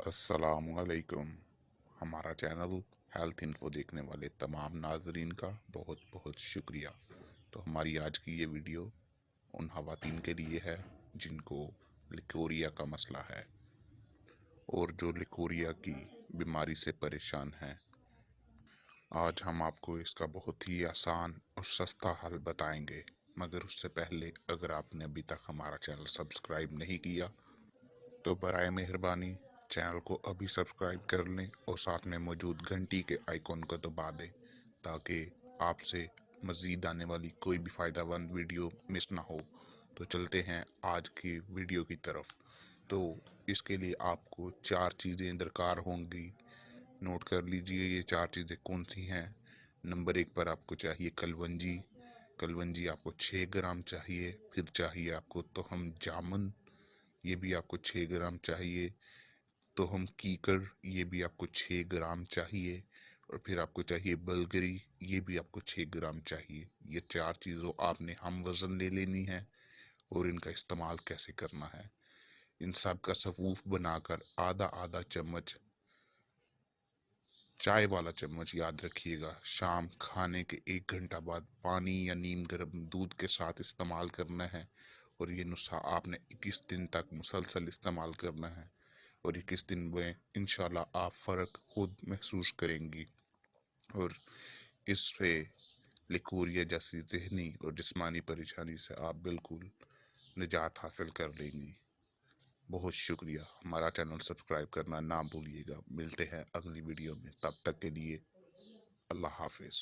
अस्सलामुअलैकुम। हमारा channel health info देखने वाले तमाम नाजरीन का बहुत बहुत शुक्रिया। तो हमारी आज की ये वीडियो उन ख़वातीन के लिए है जिनको लिकोरिया का मसला है और जो लिकोरिया की बीमारी से परेशान हैं। आज हम आपको इसका बहुत ही आसान और सस्ता हल बताएंगे, मगर उससे पहले अगर आपने अभी तक हमारा चैनल सब्सक्राइब नहीं किया तो बराए मेहरबानी चैनल को अभी सब्सक्राइब कर लें और साथ में मौजूद घंटी के आइकॉन को दबा दें ताकि आपसे मज़ीद आने वाली कोई भी फ़ायदेमंद वीडियो मिस ना हो। तो चलते हैं आज की वीडियो की तरफ। तो इसके लिए आपको 4 चीज़ें दरकार होंगी। नोट कर लीजिए ये 4 चीज़ें कौन सी हैं। नंबर 1 पर आपको चाहिए कलवंजी। कलवंजी आपको 6 ग्राम चाहिए। फिर चाहिए आपको तोहम जामुन, ये भी आपको 6 ग्राम चाहिए। तो हम कीकर, ये भी आपको 6 ग्राम चाहिए। और फिर आपको चाहिए बलगरी, ये भी आपको 6 ग्राम चाहिए। ये 4 चीज़ों आपने हम वज़न ले लेनी है और इनका इस्तेमाल कैसे करना है। इन सब का सफूफ बनाकर आधा आधा चम्मच, चाय वाला चम्मच याद रखिएगा, शाम खाने के 1 घंटा बाद पानी या नीम गर्म दूध के साथ इस्तेमाल करना है। और ये नुस्खा आपने 21 दिन तक मुसलसल इस्तेमाल करना है और 21 दिन में इंशाल्लाह आप फ़र्क खुद महसूस करेंगी और इससे लिकोरिया जैसी ज़हनी और जिस्मानी परेशानी से आप बिल्कुल निजात हासिल कर लेंगी। बहुत शुक्रिया। हमारा चैनल सब्सक्राइब करना ना भूलिएगा। मिलते हैं अगली वीडियो में, तब तक के लिए अल्लाह हाफिज़।